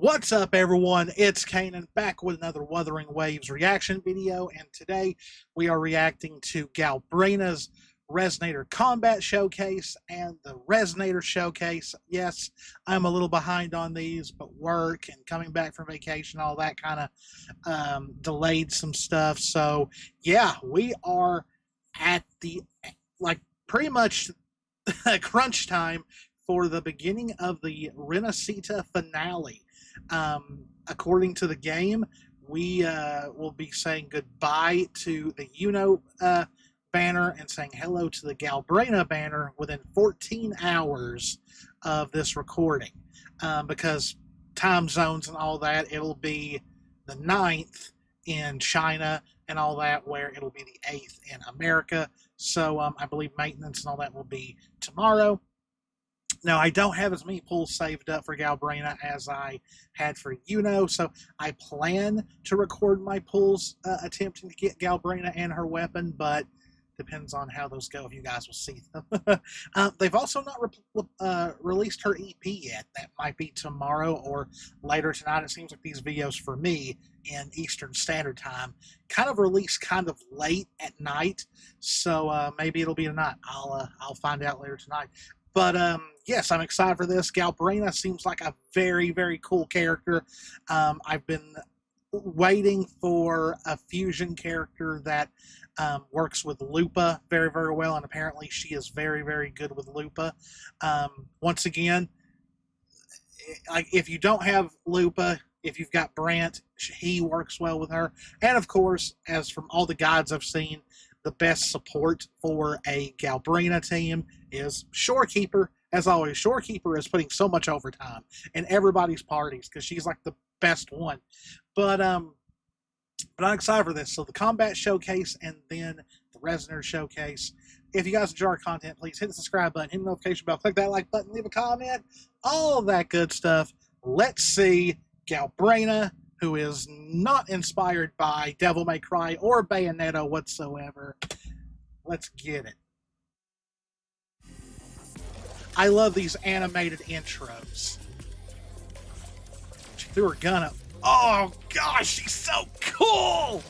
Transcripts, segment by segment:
What's up, everyone? It's Cannan back with another Wuthering Waves reaction video, and today we are reacting to Galbrena's Reasonator Combat Showcase and the Reasonator Showcase. Yes, I'm a little behind on these, but work and coming back from vacation, all that kind of delayed some stuff. So, yeah, we are at the, pretty much crunch time for the beginning of the Reasonator finale. According to the game, we will be saying goodbye to the banner and saying hello to the Galbrena banner within 14 hours of this recording. Because time zones and all that, it'll be the 9th in China and all that, where it'll be the 8th in America. So I believe maintenance and all that will be tomorrow. Now, I don't have as many pulls saved up for Galbrena as I had for so I plan to record my pulls attempting to get Galbrena and her weapon, but depends on how those go if you guys will see them. They've also not released her EP yet. That might be tomorrow or later tonight. It seems like these videos for me in Eastern Standard Time kind of release kind of late at night, so maybe it'll be tonight. I'll find out later tonight. But yes, I'm excited for this. Galbrena seems like a very, very cool character. I've been waiting for a fusion character that works with Lupa very, very well, and apparently she is very, very good with Lupa. Once again, if you don't have Lupa, if you've got Brant, he works well with her. And of course, as from all the guides I've seen, the best support for a Galbrena team is Shorekeeper. As always, Shorekeeper is putting so much overtime in everybody's parties because she's like the best one. But I'm excited for this. So the Combat Showcase and then the Reasonator Showcase. If you guys enjoy our content, please hit the subscribe button, hit the notification bell, click that like button, leave a comment, all that good stuff. Let's see Galbrena, who is not inspired by Devil May Cry or Bayonetta whatsoever. Let's get it. I love these animated intros. She threw her gun up. Oh gosh, she's so cool!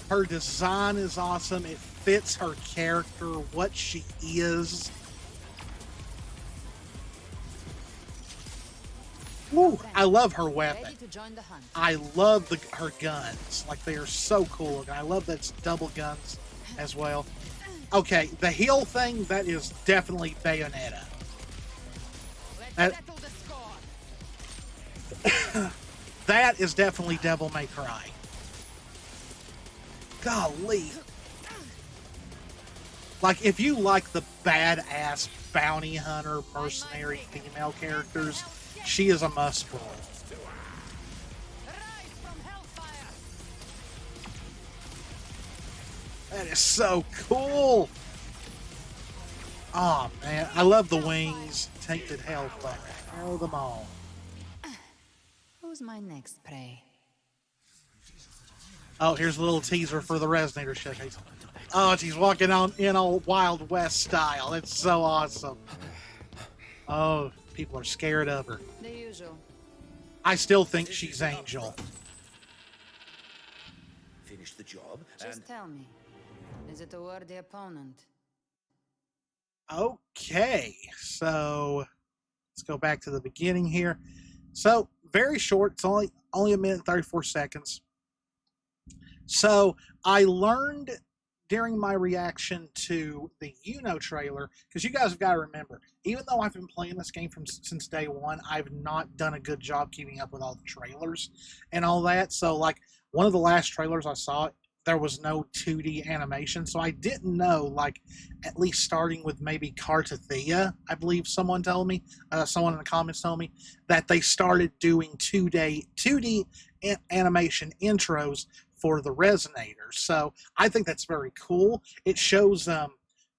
Her design is awesome. It fits her character, what she is. Woo, I love her weapon. I love her guns. Like, they are so cool. And I love that it's double guns as well. Okay, the heal thing, that is definitely Bayonetta. That is definitely Devil May Cry. Golly. Like, if you like the badass bounty hunter, mercenary female characters, she is a must-roll. That is so cool. Oh, man. I love the wings. Tainted Hellfire. Throw them all. Who's my next prey? Oh, here's a little teaser for the Reasonator Showcase. Oh, she's walking on in old Wild West style. It's so awesome. Oh, people are scared of her. The usual. I still think she's Angel. Finish the job. Just tell me, is it a worthy opponent? Okay, so let's go back to the beginning here. So very short. It's only a minute and 34 seconds. So I learned during my reaction to the trailer, because you guys have got to remember, even though I've been playing this game since day one, I've not done a good job keeping up with all the trailers and all that. So, like, one of the last trailers I saw, there was no 2D animation, so I didn't know, like, at least starting with maybe Cartathea, I believe someone told me, someone in the comments told me, that they started doing 2D animation intros for the Reasonator. So I think that's very cool. It shows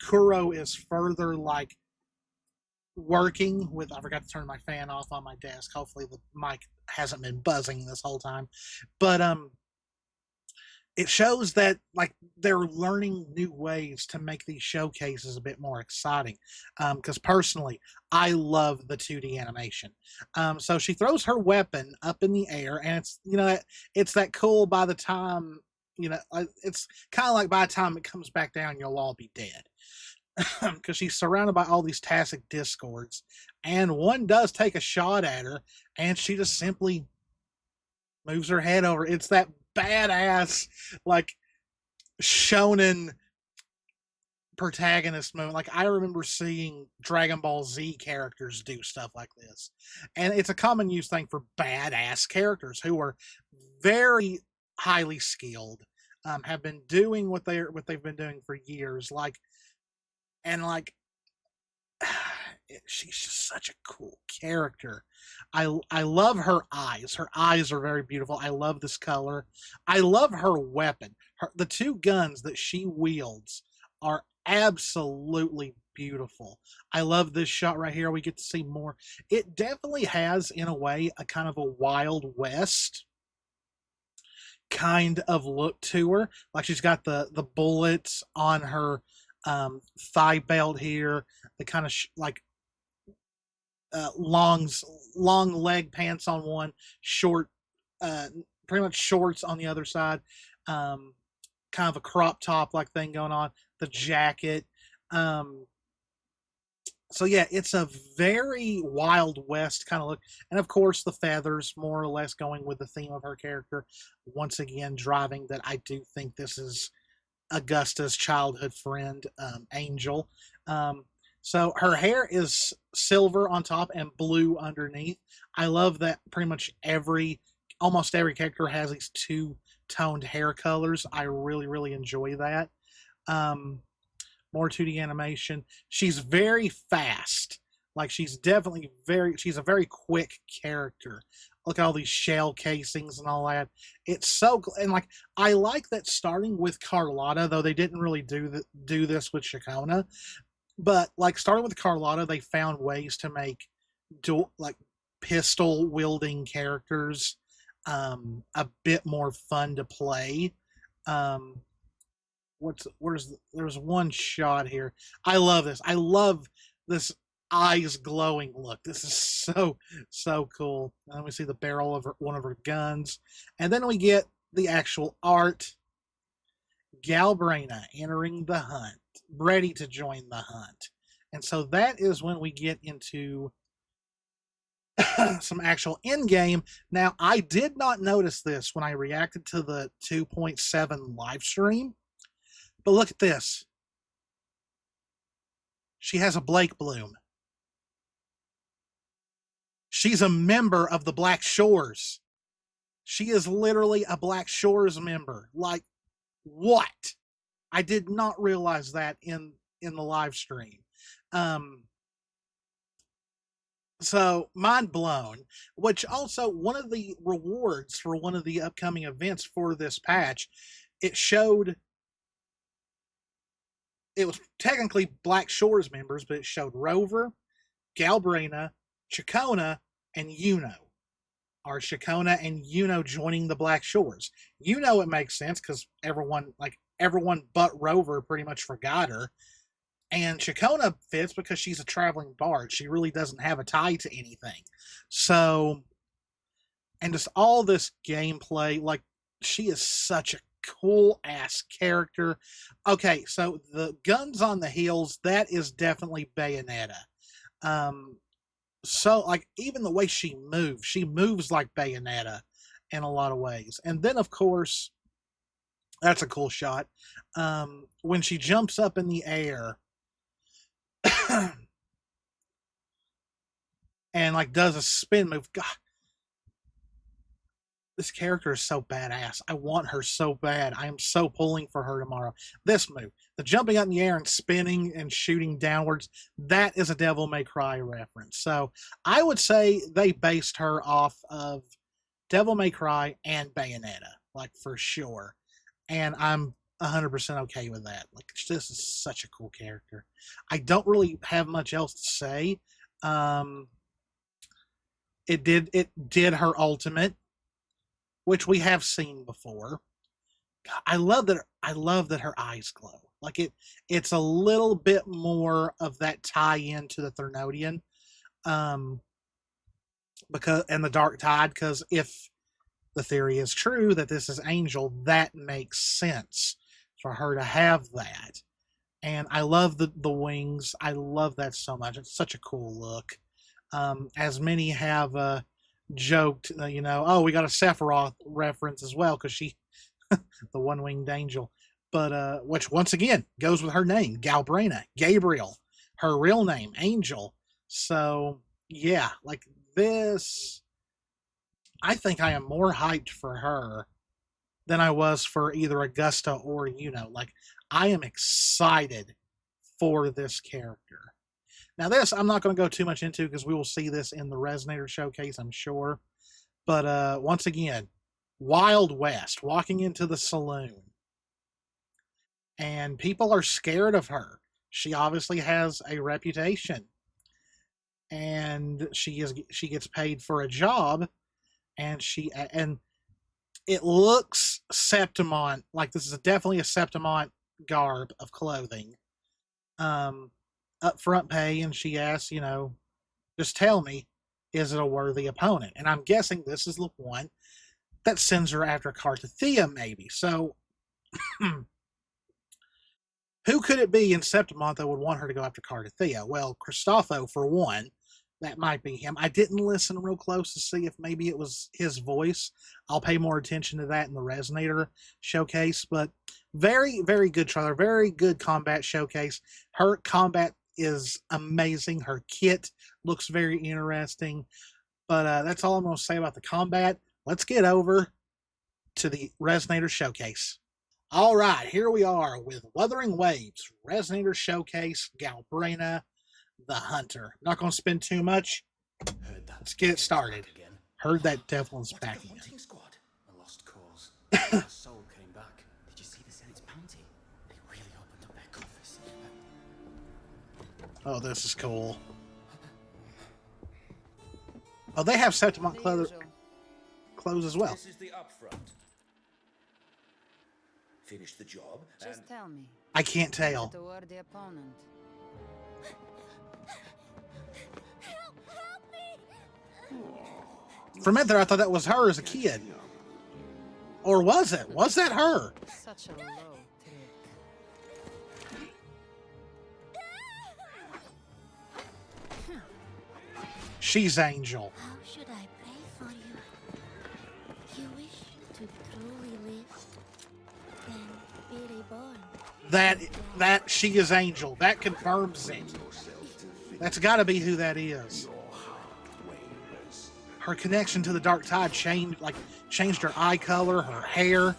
Kuro is further, like, working with, I forgot to turn my fan off on my desk. Hopefully the mic hasn't been buzzing this whole time. But it shows that like they're learning new ways to make these showcases a bit more exciting. Because personally, I love the 2D animation. So she throws her weapon up in the air, and it's that cool. By the time it's kind of like by the time it comes back down, you'll all be dead. Because she's surrounded by all these Tacit Discords, and one does take a shot at her, and she just simply moves her head over. It's that badass, like, shonen protagonist moment. Like, I remember seeing Dragon Ball Z characters do stuff like this. And it's a common use thing for badass characters who are very highly skilled, have been doing what they've been doing for years. Like, she's just such a cool character. I love her eyes. Her eyes are very beautiful. I love this color. I love her weapon. The two guns that she wields are absolutely beautiful. I love this shot right here. We get to see more. It definitely has, in a way, a kind of a Wild West kind of look to her. Like, she's got the bullets on her thigh belt here. The kind of like long leg pants on one, short, pretty much shorts on the other side. Kind of a crop top like thing going on. The jacket. So yeah, it's a very Wild West kind of look, and of course the feathers, more or less going with the theme of her character. Once again, driving that I do think this is Augusta's childhood friend, Angel. So her hair is silver on top and blue underneath. I love that pretty much almost every character has these two-toned hair colors. I really, really enjoy that. More 2D animation. She's very fast. Like, she's a very quick character. Look at all these shell casings and all that. It's so, and like, I like that starting with Carlotta, though they didn't really do this with Shakona. But like, starting with Carlotta, they found ways to make pistol wielding characters a bit more fun to play. There's one shot here. I love this. I love this eyes glowing look. This is so cool. And then we see the barrel of one of her guns, and then we get the actual art. Galbrena entering the hunt, ready to join the hunt. And so that is when we get into some actual in-game. Now, I did not notice this when I reacted to the 2.7 live stream, but look at this. She has a Blake Bloom. She's a member of the Black Shores. She is literally a Black Shores member. Like, what? I did not realize that in the live stream. So mind blown. Which also, one of the rewards for one of the upcoming events for this patch, it showed, it was technically Black Shores members, but it showed Rover, Galbrena, Chacona, and Yuno. Are Chacona and Yuno joining the Black Shores? It makes sense because everyone but Rover pretty much forgot her. And Chacona fits because she's a traveling bard. She really doesn't have a tie to anything. So, and just all this gameplay, like, she is such a cool ass character. Okay, so the guns on the heels, that is definitely Bayonetta. So, like, even the way she moves like Bayonetta in a lot of ways. And then, of course, that's a cool shot. When she jumps up in the air and, like, does a spin move. God, this character is so badass. I want her so bad. I am so pulling for her tomorrow. This move, the jumping up in the air and spinning and shooting downwards, that is a Devil May Cry reference. So I would say they based her off of Devil May Cry and Bayonetta, like, for sure. And I'm 100% okay with that. Like, this is such a cool character. I don't really have much else to say. It did her ultimate, which we have seen before. I love that. I love that her eyes glow. Like it's a little bit more of that tie-in to the Thernodian, um, because and the Dark Tide. Because if the theory is true that this is Angel, that makes sense for her to have that. And I love the wings. I love that so much. It's such a cool look. As many have joked, oh, we got a Sephiroth reference as well because she, the one-winged angel, but which once again goes with her name, Galbrena, Gabriel, her real name, Angel. So yeah, like this, I think I am more hyped for her than I was for either Augusta or Like I am excited for this character. Now, this I'm not going to go too much into because we will see this in the Resonator Showcase, I'm sure. But once again, Wild West, walking into the saloon, and people are scared of her. She obviously has a reputation, and she gets paid for a job, and it looks Septimont, like this is definitely a Septimont garb of clothing. Upfront pay, and she asks, just tell me, is it a worthy opponent? And I'm guessing this is the one that sends her after Cartathea, maybe. So, who could it be in Septimont that would want her to go after Cartathea? Well, Christopho, for one. That might be him. I didn't listen real close to see if maybe it was his voice. I'll pay more attention to that in the Resonator Showcase. But very, very good trailer. Very good combat showcase. Her combat is amazing. Her kit looks very interesting. But that's all I'm going to say about the combat. Let's get over to the Resonator Showcase. All right, here we are with Wuthering Waves, Resonator Showcase, Galbrena, the Hunter. Not going to spend too much. Let's get it started. Heard that Devlin's back again. Squad? A lost cause. Our soul came back. Did you see the Senate's bounty? They really opened up their coffers. Oh, this is cool. Oh, they have Septimont clothes as well. This is the upfront. Finish the job. Just tell me. I can't tell. The worthy opponent. For a minute there, I thought that was her as a kid. Or was it? Was that her? Such a low trick. She's Angel. How should I pray for you? You wish to truly live, then be reborn. That she is Angel. That confirms it. That's got to be who that is. Her connection to the Dark Tide changed her eye color, her hair.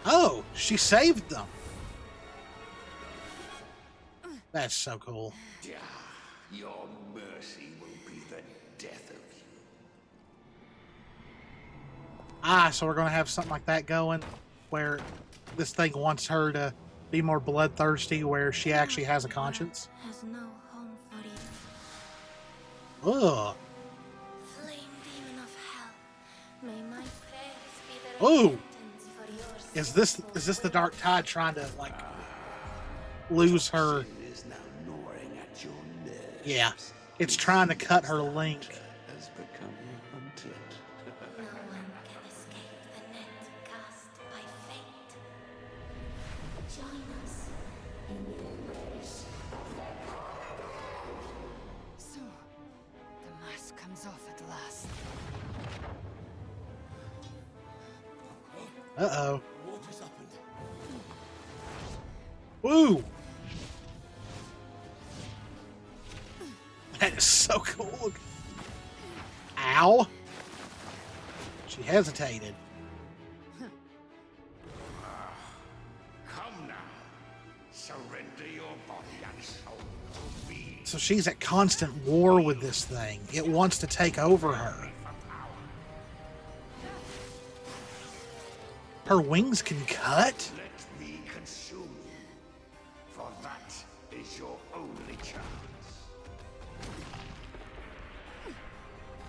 Oh, she saved them. That's so cool. Your mercy will be the death of you. So we're going to have something like that going, where this thing wants her to be more bloodthirsty, where she actually has a conscience. Has no home for you. Ugh. Flame demon of hell, may my prayers be the Ooh. repentance for your Is this the Dark Tide trying to lose her? It is now gnawing at your nerves. Yeah, it's trying to cut her link. Has become hunted. No one can escape the net cast by fate. Join us. So, the mask comes off at last. Uh-oh. What has happened? Woo! That is so cool. Ow! She hesitated. Come now. Surrender your body and soul to me. So she's at constant war with this thing. It wants to take over her. Her wings can cut? Let me consume you. For that is your only chance.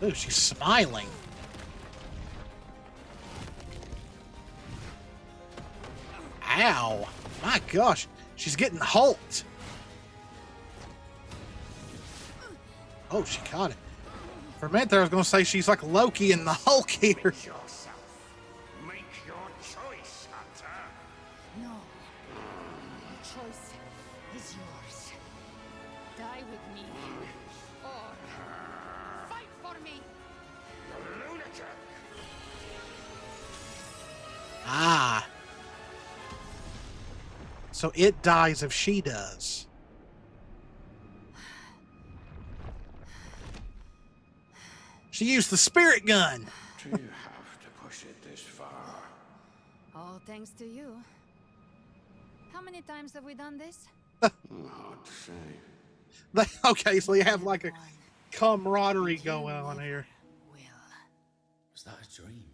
Ooh, she's smiling. Ow. My gosh. She's getting hulked. Oh, she caught it. For a minute there, I was going to say she's like Loki in the Hulk here. Yourself. Make your choice, Hunter. No. The choice is yours. Die with me. Or fight for me. Lunatic. Ah. So it dies if she does. She used the spirit gun. Do you have to push it this far? All thanks to you. How many times have we done this? Hard to say. Okay, so you have like a camaraderie going on here. Will. Was that a dream?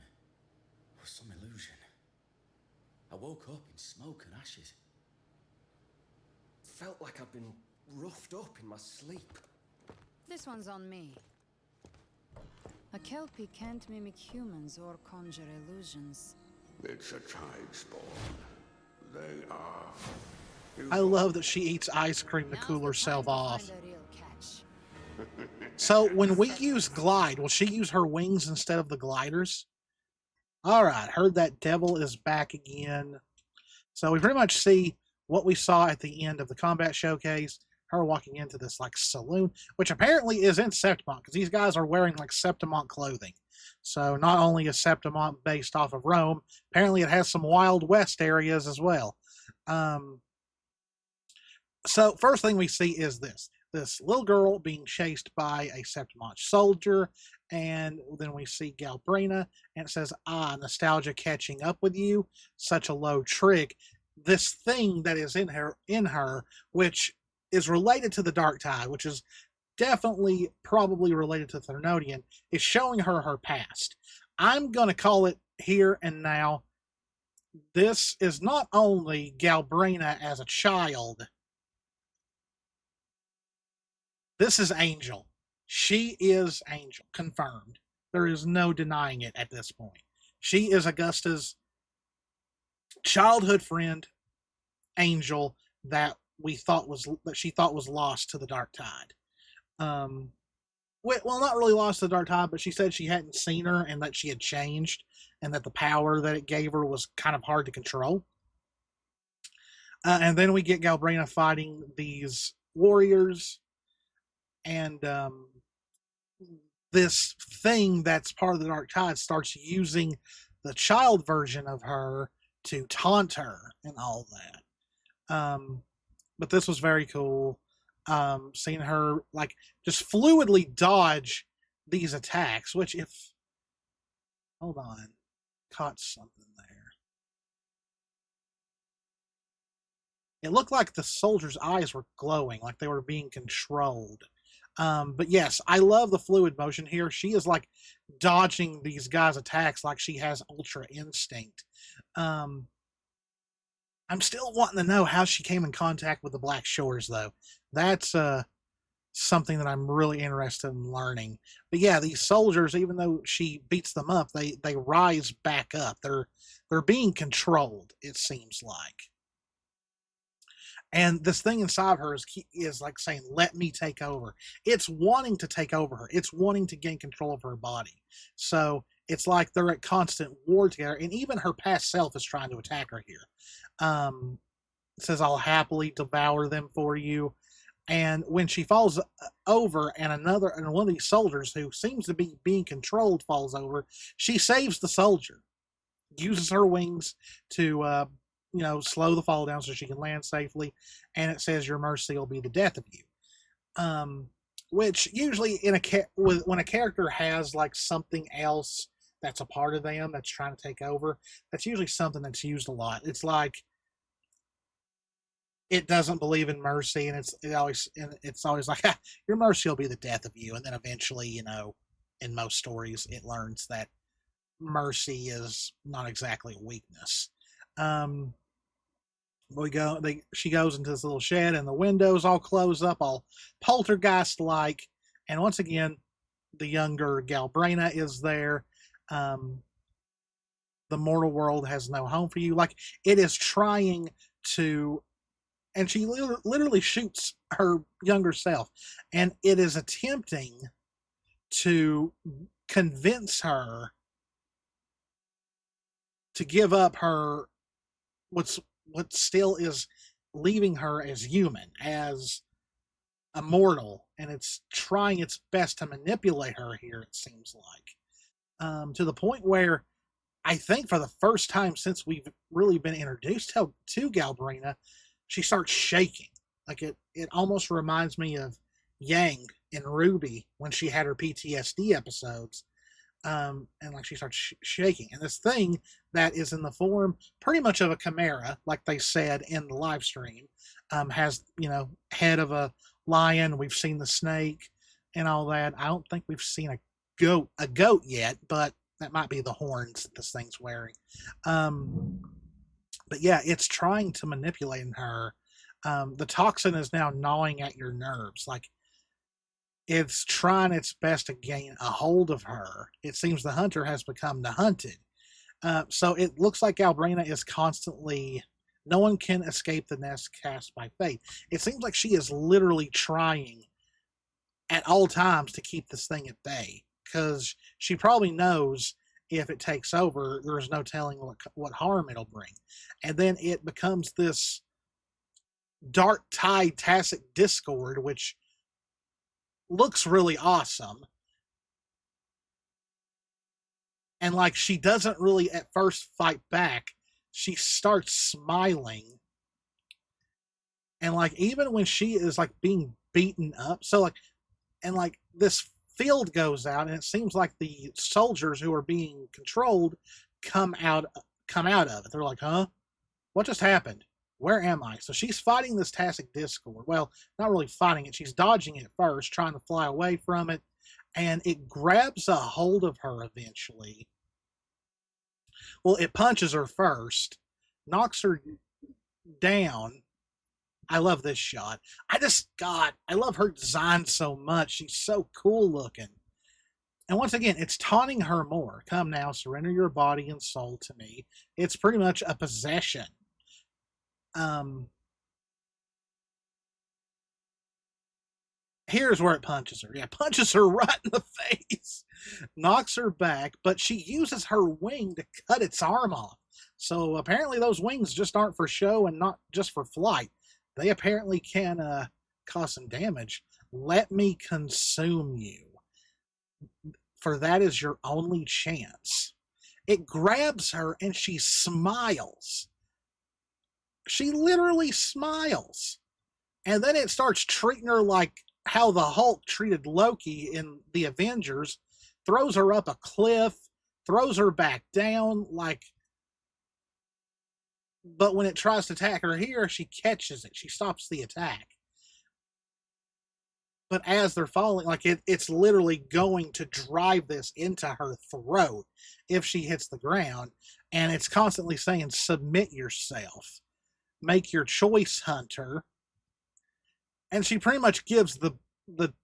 Or some illusion? I woke up in smoke and ashes. Felt like I've been roughed up in my sleep. This one's on me. A Kelpie can't mimic humans or conjure illusions. It's a tide spawn. They are. I love that she eats ice cream to Now's cool the herself time to off. find a real catch. So when we use glide, will she use her wings instead of the gliders? All right, heard that devil is back again. So we pretty much see what we saw at the end of the combat showcase. Her walking into this like saloon, which apparently is in Septimont, because these guys are wearing like Septimont clothing. So not only is Septimont based off of Rome, apparently it has some Wild West areas as well. So first thing we see is this little girl being chased by a Septimont soldier, and then we see Galbrena, and it says, "Ah, nostalgia catching up with you. Such a low trick." This thing that is in her, which is related to the Dark Tide, which is definitely probably related to Thermodian, is showing her past. I'm going to call it here and now. This is not only Galbrena as a child. This is Angel. She is Angel, confirmed. There is no denying it at this point. She is Augusta's childhood friend, Angel, that she thought was lost to the Dark Tide. Well, not really lost to the Dark Tide, but she said she hadn't seen her and that she had changed, and that the power that it gave her was kind of hard to control. And then we get Galbrena fighting these warriors, and this thing that's part of the Dark Tide starts using the child version of her to taunt her and all that. But this was very cool. Seeing her like just fluidly dodge these attacks, which hold on, caught something there. It looked like the soldier's eyes were glowing, like they were being controlled. But yes, I love the fluid motion here. She is like dodging these guys' attacks like she has ultra instinct. I'm still wanting to know how she came in contact with the Black Shores, though. That's something that I'm really interested in learning. But yeah, these soldiers, even though she beats them up, they rise back up. They're being controlled, it seems like. And this thing inside her is like saying, "Let me take over." It's wanting to take over her. It's wanting to gain control of her body. So it's like they're at constant war together. And even her past self is trying to attack her here. It says, "I'll happily devour them for you." And when she falls over and one of these soldiers who seems to be being controlled falls over, she saves the soldier, uses her wings to slow the fall down so she can land safely. And it says, "Your mercy will be the death of you." Which usually when a character has like something else that's a part of them that's trying to take over, that's usually something that's used a lot. It's like it doesn't believe in mercy, and it's always like, "Your mercy will be the death of you." And then eventually, in most stories, it learns that mercy is not exactly a weakness. She goes into this little shed, and the windows all close up, all poltergeist-like. And once again, the younger Galbrena is there. The mortal world has no home for you. Like, it is trying to, and she literally shoots her younger self, and it is attempting to convince her to give up her what still is leaving her as human, as immortal, and it's trying its best to manipulate her here, it seems like, to the point where I think for the first time since we've really been introduced to Galbrena, she starts shaking. Like, it almost reminds me of Yang in Ruby when she had her PTSD episodes. And like, she starts shaking. And this thing that is in the form pretty much of a chimera, like they said in the live stream, has, head of a lion. We've seen the snake and all that. I don't think we've seen a goat yet, but that might be the horns that this thing's wearing. But yeah, it's trying to manipulate her. The toxin is now gnawing at your nerves. Like, it's trying its best to gain a hold of her. It seems the hunter has become the hunted. So it looks like Galbrena is constantly, no one can escape the nest cast by fate. It seems like she is literally trying at all times to keep this thing at bay, because she probably knows if it takes over, there's no telling what harm it'll bring. And then it becomes this dark tide tacit discord, which looks really awesome. And like, she doesn't really at first fight back. She starts smiling. And like, even when she is like being beaten up, so like, and like, this field goes out, and it seems like the soldiers who are being controlled come out of it. They're like, huh? What just happened? Where am I? So she's fighting this tacit discord. Well, not really fighting it. She's dodging it first, trying to fly away from it. And it grabs a hold of her eventually. Well, it punches her first, knocks her down. I love this shot. I love her design so much. She's so cool looking. And once again, it's taunting her more. Come now, surrender your body and soul to me. It's pretty much a possession. Here's where it punches her. Yeah, punches her right in the face. Knocks her back, but she uses her wing to cut its arm off. So apparently those wings just aren't for show and not just for flight. They apparently can cause some damage. Let me consume you, for that is your only chance. It grabs her and she smiles. She literally smiles. And then it starts treating her like how the Hulk treated Loki in the Avengers. Throws her up a cliff, throws her back down, like, but when it tries to attack her here, she catches it. She stops the attack. But as they're falling, like, it's literally going to drive this into her throat if she hits the ground. And it's constantly saying, submit yourself. Make your choice, hunter. And she pretty much gives the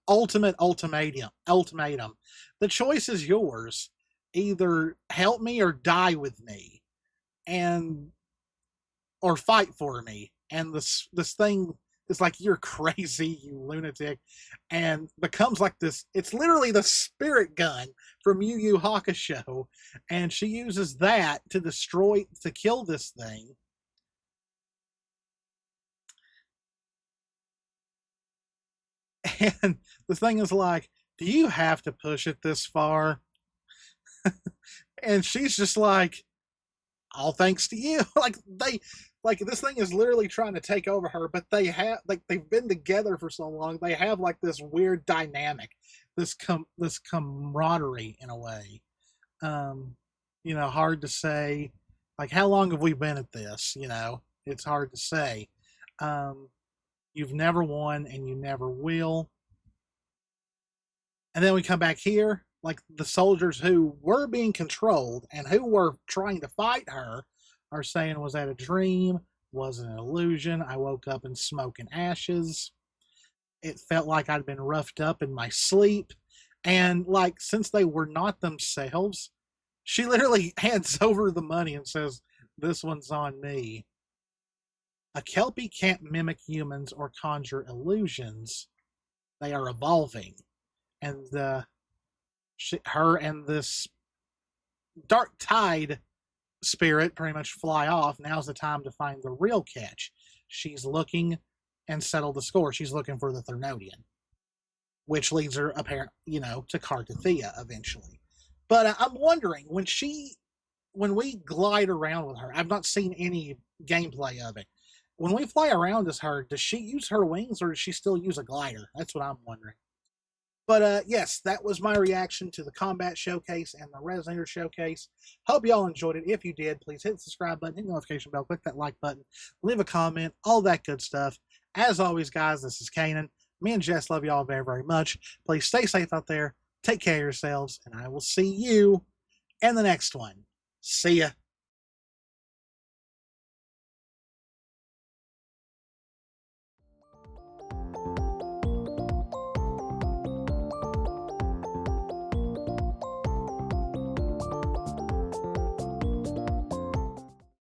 ultimate ultimatum. The choice is yours. Either help me or die with me. Or fight for me. And this thing is like, you're crazy, you lunatic, and becomes like this. It's literally the spirit gun from Yu Yu Hakusho, and she uses that to kill this thing. And the thing is like, do you have to push it this far? And she's just like, all thanks to you. Like this thing is literally trying to take over her, but they've been together for so long. They have like this weird dynamic, this camaraderie in a way. Hard to say. Like, how long have we been at this? It's hard to say. You've never won and you never will. And then we come back here, like the soldiers who were being controlled and who were trying to fight her are saying, was that a dream? Was it an illusion? I woke up in smoke and ashes. It felt like I'd been roughed up in my sleep. And like, since they were not themselves, she literally hands over the money and says, "This one's on me." A Kelpie can't mimic humans or conjure illusions. They are evolving. And her and this Dark Tide spirit pretty much fly off. Now's the time to find the real catch. She's looking and settle the score. She's looking for the Thernodian, which leads her, apparently, to Carcathea eventually. But I'm wondering, when we glide around with her, I've not seen any gameplay of it. When we fly around as her, does she use her wings or does she still use a glider? That's what I'm wondering. But yes, that was my reaction to the Combat Showcase and the Reasonator Showcase. Hope y'all enjoyed it. If you did, please hit the subscribe button, hit the notification bell, click that like button, leave a comment, all that good stuff. As always, guys, this is Cannan. Me and Jess love y'all very, very much. Please stay safe out there. Take care of yourselves, and I will see you in the next one. See ya.